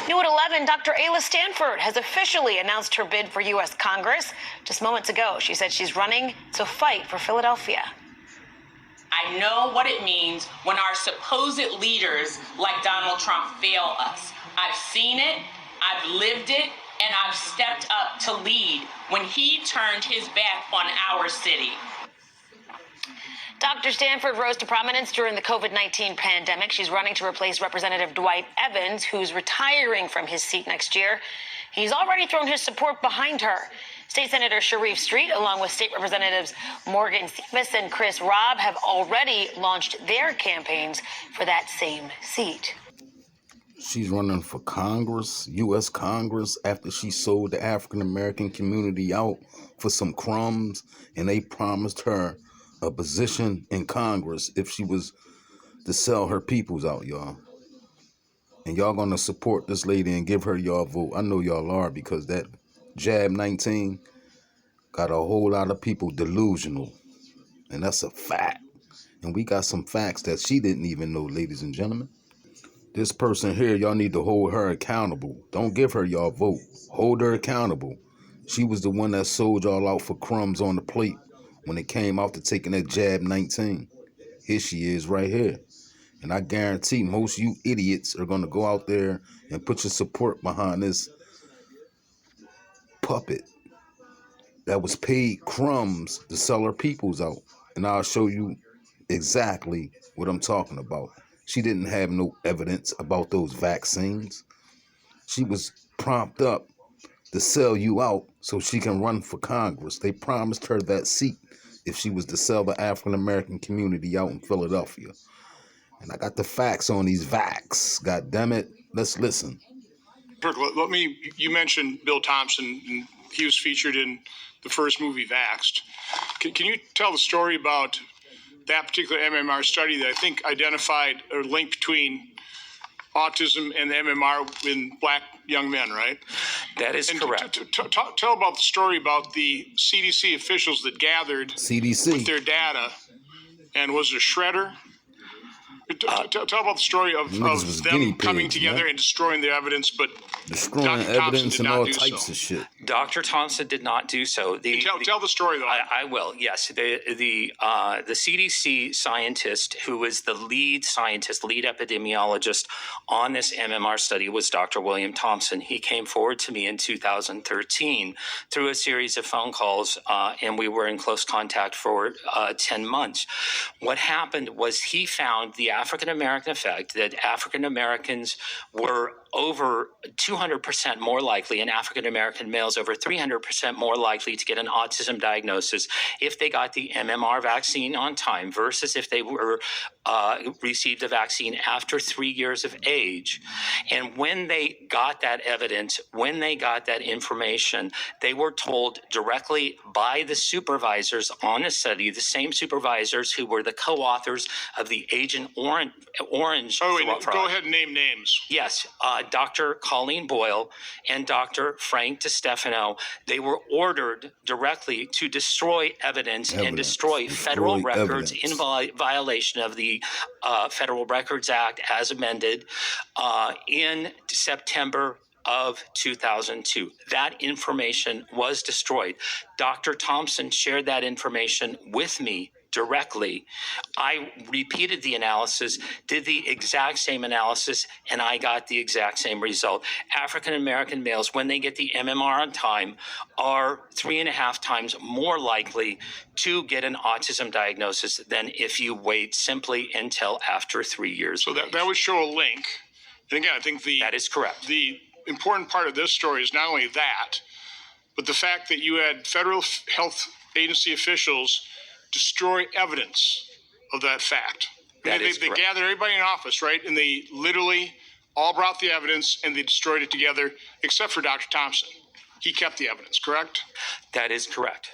New at 11, Dr. Ayla Stanford has officially announced her bid for U.S. Congress. Just moments ago, she said she's running to fight for Philadelphia. I know what it means when our supposed leaders like Donald Trump fail us. I've seen it, I've lived it, and I've stepped up to lead when he turned his back on our city. Dr. Stanford rose to prominence during the COVID-19 pandemic. She's running to replace Representative Dwight Evans, who's retiring from his seat next year. He's already thrown his support behind her. State Senator Sharif Street, along with State Representatives Morgan Cephas and Chris Robb, have already launched their campaigns for that same seat. She's running for Congress, U.S. Congress, after she sold the African-American community out for some crumbs, and they promised her a position in Congress if she was to sell her peoples out, y'all. And y'all gonna support this lady and give her y'all vote. I know y'all are, because that Jab 19 got a whole lot of people delusional. And that's a fact. And we got some facts that she didn't even know, ladies and gentlemen. This person here, y'all need to hold her accountable. Don't give her y'all vote. Hold her accountable. She was the one that sold y'all out for crumbs on the plate when it came out to taking that Jab 19. Here she is right here. And I guarantee most of you idiots are going to go out there and put your support behind this puppet that was paid crumbs to sell her peoples out. And I'll show you exactly what I'm talking about. She didn't have no evidence about those vaccines. She was propped up to sell you out so she can run for Congress. They promised her that seat if she was to sell the African-American community out in Philadelphia. And I got the facts on these vax. God damn it. Let's listen. You mentioned Bill Thompson, and he was featured in the first movie, Vaxxed. Can you tell the story about that particular MMR study that I think identified a link between autism and the MMR in black young men, right? That is correct. Tell about the story about the CDC officials that gathered with their data, and was a shredder. Tell about the story of them coming together and destroying the evidence, but destroying evidence and all types of shit. Dr. Thompson did not do so. Tell the story, though. I will. Yes, the CDC scientist who was the lead epidemiologist on this MMR study was Dr. William Thompson. He came forward to me in 2013 through a series of phone calls, and we were in close contact for 10 months. What happened was he found the African-American effect, that African-Americans were over 200% more likely, and African-American males over 300% more likely to get an autism diagnosis if they got the MMR vaccine on time versus if they were received the vaccine after 3 years of age. And when they got that evidence, when they got that information, they were told directly by the supervisors on the study, the same supervisors who were the co-authors of the Agent Orange. Oh, wait, go ahead and name names. Yes, Dr. Colleen Boyle and Dr. Frank DiStefano, they were ordered directly to destroy evidence and destroy federal records in violation of the Federal Records Act as amended in September of 2002. That information was destroyed. Dr. Thompson shared that information with me directly. I repeated the analysis, did the exact same analysis, and I got the exact same result. African-American males, when they get the MMR on time, are 3.5 times more likely to get an autism diagnosis than if you wait simply until after 3 years. So that would show a link. And again, I think that is correct. The important part of this story is not only that, but the fact that you had federal health agency officials destroy evidence of that fact. They gathered everybody in office, right? And they literally all brought the evidence and they destroyed it together, except for Dr. Thompson. He kept the evidence, correct? That is correct.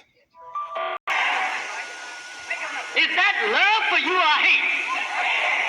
Is that love for you or hate?